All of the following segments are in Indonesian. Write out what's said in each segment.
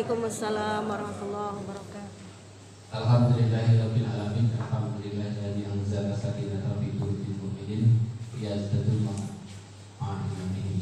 Waalaikumsalam warahmatullahi wabarakatuh. Alhamdulillahirabbil alamin. Alhamdulillahilladzi anzala sakinatahu fi qulubil mu'minin liyazdatul ma'amin.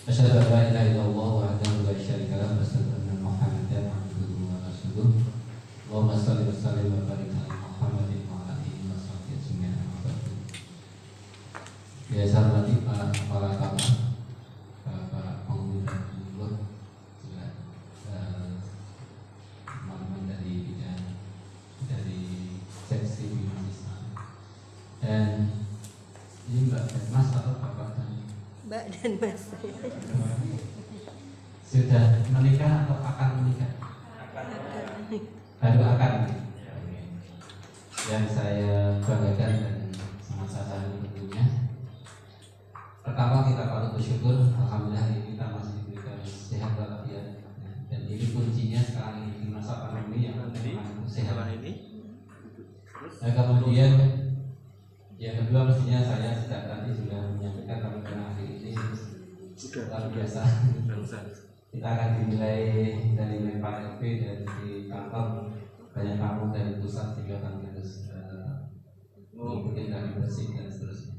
Asyhadu an la ilaha illallah wahdahu la syarika lahu wa asyhadu anna Muhammadan abduhu wa rasuluh. Allahumma shalli wa sallim wa barik ala Muhammadin wa ala alihi wa sahbihi ajmain. Biasa berarti para kawan dan ini Mbak dan Mas atau Bapak dan Mbak dan Mas sudah menikah atau akan menikah? Baru akan. Yang saya banggakan dan sangat saya tentunya. Pertama kita patut bersyukur, alhamdulillah kita masih diberikan sehat walafiat. Dan ini kuncinya sekarang ini di masa pandemi yang sehat ini. Dan kemudian yang kedua mestinya saya sejak tadi sudah menyampaikan kalau karena hari ini sudah luar biasa. Kita akan dinilai dari Menpan RP dan di kantor banyak tamu dari pusat sehingga kami harus mengikuti dan bersih dan seterusnya.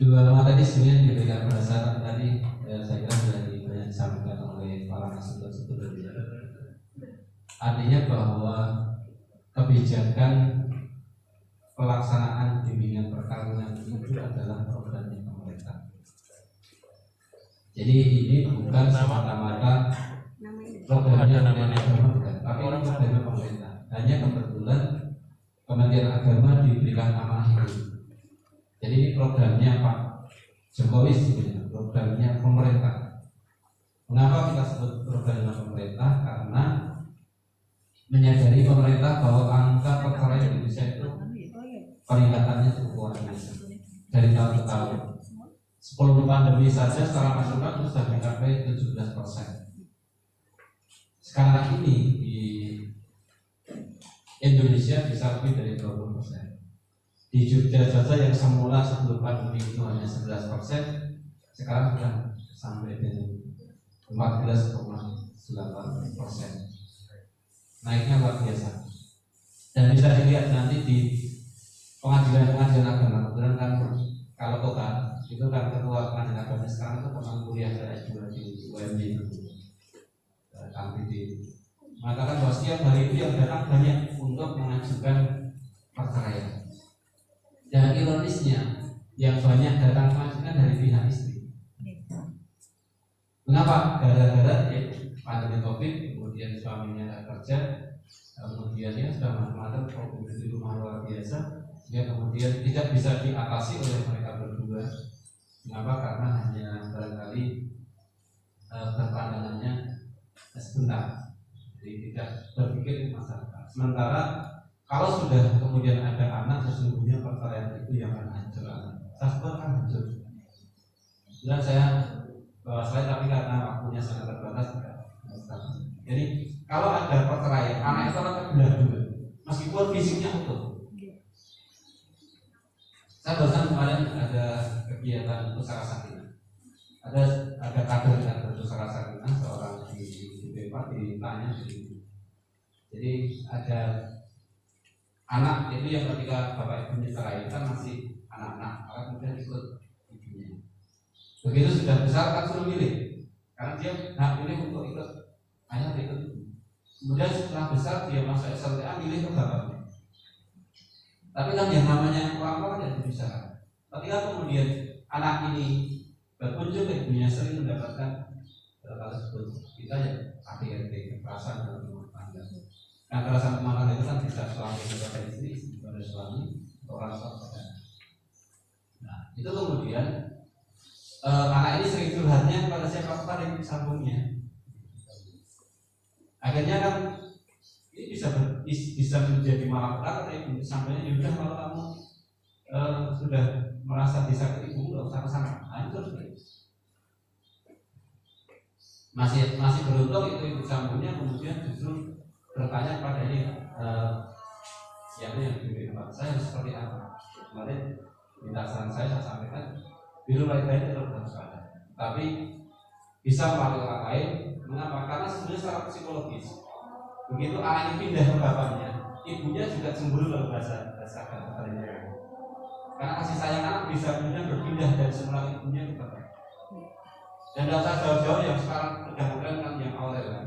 Dua materi sebenarnya diberikan pada saat tadi saya kira sudah banyak disampaikan oleh para narasumber. Artinya bahwa kebijakan pelaksanaan bimbingan perkawinan itu adalah programnya pemerintah. Jadi ini bukan semata-mata programnya pemerintah, tapi ini programnya pemerintah. Hanya kebetulan Kementerian Agama diberikan amanah itu. Jadi ini programnya Pak Jokowi sebenarnya, programnya pemerintah. Mengapa kita sebut programnya pemerintah? Karena menyadari pemerintah bahwa angka perceraian di Indonesia itu peningkatannya cukup luar biasa dari tahun ke tahun. 10 pandemi saja secara nasional sudah mencapai 17%. Sekarang ini di Indonesia bisa lebih dari 20%. Di Jogja saja yang semula sebelum pandemi itu hanya 11%, sekarang sudah sampai dengan 14,8%. Naiknya luar biasa. Dan bisa dilihat nanti di pengadilan agama. Kebetulan kan kalau kota itu kan ketua pengadilan agama sekarang itu pernah kuliah S2 di UMY KPD. Mengatakan bahwa setiap hari itu yang datang banyak untuk mengajukan perceraian. Dan ironisnya yang banyak datang mengajukan dari pihak istri. Mengapa? Gara-gara pandemi COVID, kemudian suaminya tidak kerja, kemudian dia sudah macam-macam problem di rumah luar biasa. Ya, kemudian tidak bisa diatasi oleh mereka berdua. Mengapa? Karena hanya barangkali berpandangannya sebentar, jadi tidak berpikir masyarakat. Sementara kalau sudah kemudian ada anak, sesungguhnya perceraian itu yang akan hancur. Saya sebut akan hancur. Dan saya bawa slide tapi karena waktunya sangat terbatas. Jadi kalau ada perceraian, anak itu akan terbelah dulu, meskipun fisiknya utuh. Saya barusan kemarin ada kegiatan pusaka sakinah. Ada kader pusaka sakinah seorang di BPA ditanya begitu. Jadi ada anak itu yang ketika bapak ibunya cerai kan masih anak-anak, maka kemudian ikut ibunya. Begitu sudah besar kan suruh milih, karena dia pilih untuk ikut ayah ikut. Kemudian setelah besar dia masuk SLTA milih ke bapaknya. Tapi kan yang namanya orang tua tidak bisa. Ketika kemudian anak ini berkunjung ke ibunya sering mendapatkan hal tersebut, kita ya KDRT, kekerasan dalam rumah tangga. Nah, kekerasan rumah tangga itu kan bisa suami kepada istri kepada suami, atau orang tua kepada anak. Nah, itu kemudian anak ini sering curhatnya kepada siapa? Kepada ibu sambungnya. Akhirnya kan ini bisa menjadi malapetaka ibu sampainya juga kalau kamu sudah merasa disakiti ibu nggak usah kesana, hancur. Masih beruntung itu ibu sambungnya kemudian justru bertanya pada ini yang di tempat saya seperti apa. Kemarin minta saran saya sampaikan biru baik-baik tetap harus ada, tapi bisa melalui orang lain Mengapa? Karena sebenarnya secara psikologis begitu anak ini pindah ke bapaknya, ibunya juga cemburu kalau bahasa katanya. Karena kasih sayang anak bisa kemudian berpindah dari semula ibunya ke bapak. Dan tidak usah jauh-jauh yang sekarang sedang kan yang awal kan.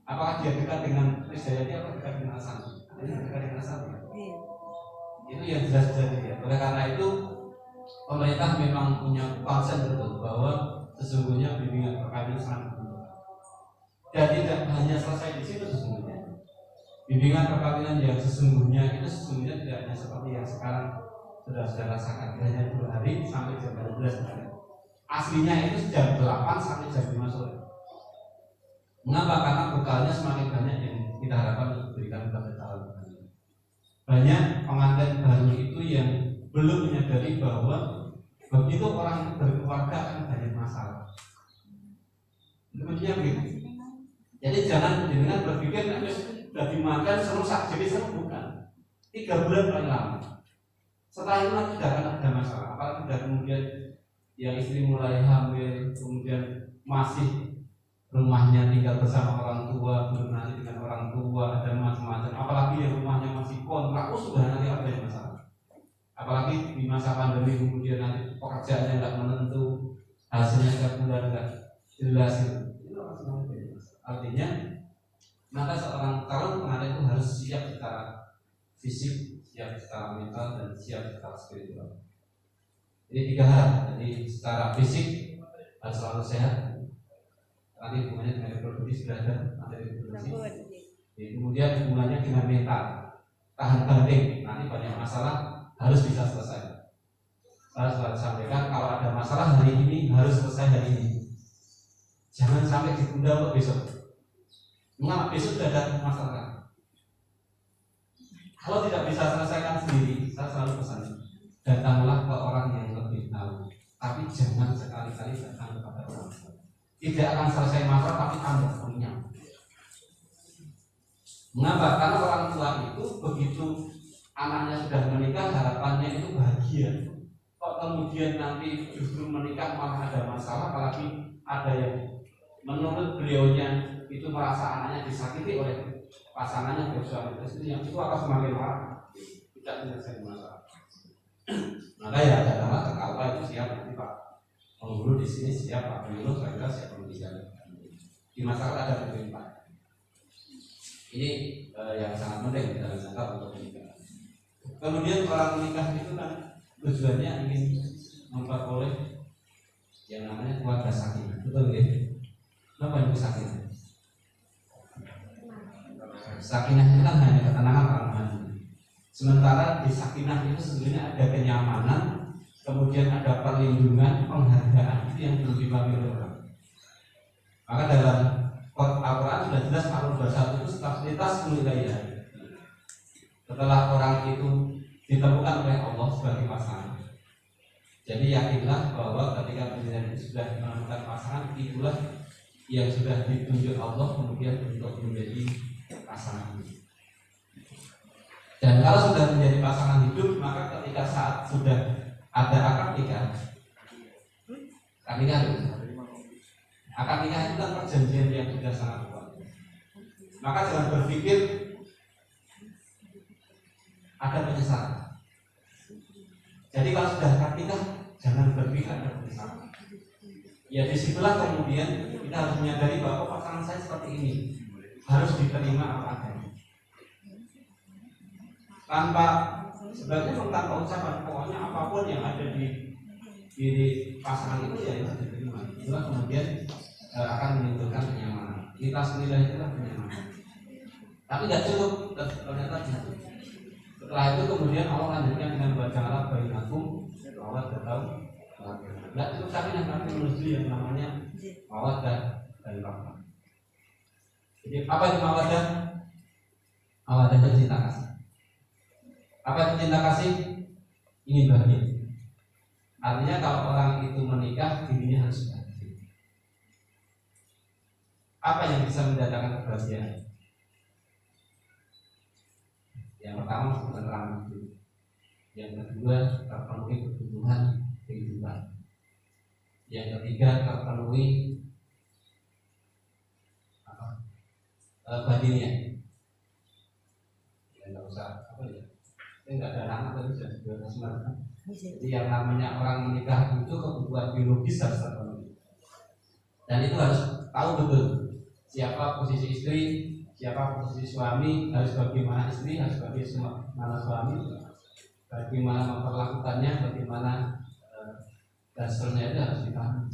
Apakah dia dekat dengan Krisdayanti atau dekat dengan Asam? Ini dekat dengan Asam. Itu yang jelas-jelas ya. Oleh karena itu pemerintah memang punya konsen betul bahwa sesungguhnya bimbingan perkawinan sangat penting. Dan tidak hanya selesai di situ sesungguhnya. Bimbingan perkawinan yang sesungguhnya itu sesungguhnya tidak hanya seperti yang sekarang sudah rasakan, hanya 2 hari sampai jam 12 hari. Aslinya itu jam 8 sampai jam 5 sore. Mengapa? Karena bekalnya semakin banyak yang kita harapkan untuk diberikan kepada calon pengantin. Banyak pengantin baru itu yang belum menyadari bahwa begitu orang berkeluarga akan banyak masalah. Demikian begitu. Jadi jangan dengan berpikir nanti sudah dimakan serusak jadi seru, bukan. 3 bulan paling lama. Setelah itu nanti tidak akan ada masalah. Apalagi sudah kemudian yang istri mulai hamil, kemudian masih rumahnya tinggal bersama orang tua, belum nanti dengan orang tua, ada macam-macam. Apalagi yang rumahnya masih kontrak, sudah nanti ada yang masalah. Apalagi di masa pandemi kemudian nanti pekerjaannya nggak menentu, hasilnya nggak bulan nggak jelas itu. Artinya, maka seorang calon pengantin itu harus siap secara fisik, siap secara mental, dan siap secara spiritual. Jadi 3 hal. Jadi secara fisik harus selalu sehat. Nanti hubungannya dengan reproduksi sudah ada materi reproduksi. Kemudian hubungannya dengan mental, tahan banting. Nanti banyak masalah harus bisa selesai. Saya selalu sampaikan kalau ada masalah hari ini harus selesai hari ini. Jangan sampai ditunda untuk besok. Mengapa? Besok sudah ada masalah. Kalau tidak bisa selesaikan sendiri, saya selalu pesan, datanglah ke orang yang lebih tahu. Tapi jangan sekali-kali datang kepada orang tua. Tidak akan selesai masalah tapi tambah punya. Mengapa? Karena orang tua itu begitu anaknya sudah menikah, harapannya itu bahagia. Kok kemudian nanti justru menikah malah ada masalah, apalagi ada yang menurut beliaunya itu merasa anaknya disakiti oleh pasangannya dari suami istri, yang itu akan semakin marah, tidak menyelesaikan masalah. Maka ya datanglah ke KUA itu siap nanti Pak penghulu di sini siap, Pak penghulu saya kira siap pembicara. Di masyarakat ada pemerintah. Ini yang sangat penting dalam jangka untuk menikah. Kemudian orang menikah itu kan tujuannya ingin memperoleh yang namanya keluarga sakinah, betul ya? Apa itu sakinah? Sakinah itu kan hanya ketenangan orang mandi. Sementara di sakinah itu sebenarnya ada kenyamanan, kemudian ada perlindungan, penghargaan, itu yang belum dipahami oleh orang. Maka dalam Al-Quran sudah jelas Al-Quran 21 itu stabilitas wilayah. Setelah orang itu ditemukan oleh Allah sebagai pasangan, jadi yakinlah bahwa ketika penjenengan itu sudah menemukan pasangan, itulah yang sudah ditunjuk Allah kemudian untuk menjadi pasangan hidup. Dan kalau sudah menjadi pasangan hidup, maka ketika saat sudah ada akad nikah, akad nikah itu kan perjanjian yang sudah sangat kuat. Maka jangan berpikir ada penyesalan. Jadi kalau sudah akad nikah, jangan berpikir ada penyesalan. Ya disitulah kemudian kita harus menyadari bahwa pasangan saya seperti ini, harus diterima apa adanya. Tanpa sebenarnya tanpa ucapan, pokoknya apapun yang ada di diri pasangan itu ya harus diterima. Itulah kemudian akan menimbulkan kenyamanan. Kita sendiri itulah kenyamanan. Tapi tidak cukup, ternyata cukup. Setelah itu kemudian Allah lanjutkan dengan bacalah bainakum mawaddah. Tidak cukup sakinah, tapi menuju yang namanya mawaddah dan rahmah. Jadi apa itu mawaddah? Mawaddah itu cinta kasih. Apa itu cinta kasih? Ingin bahagia. Artinya kalau orang itu menikah, dirinya harus bahagia. Apa yang bisa mendatangkan kebahagiaan? Yang pertama ketenangan hidup. Yang kedua terpenuhi kebutuhan kehidupan. Yang ketiga terpenuhi batinnya. Ya nggak usah apa ya. Ini nggak ada anak tapi sudah semua. Jadi yang namanya orang menikah itu kebutuhan biologis harus terpenuhi. Dan itu harus tahu betul siapa posisi istri, siapa posisi suami, harus bagaimana istri, harus bagaimana suami, bagaimana memperlakukannya, bagaimana dasarnya itu harus dipahami.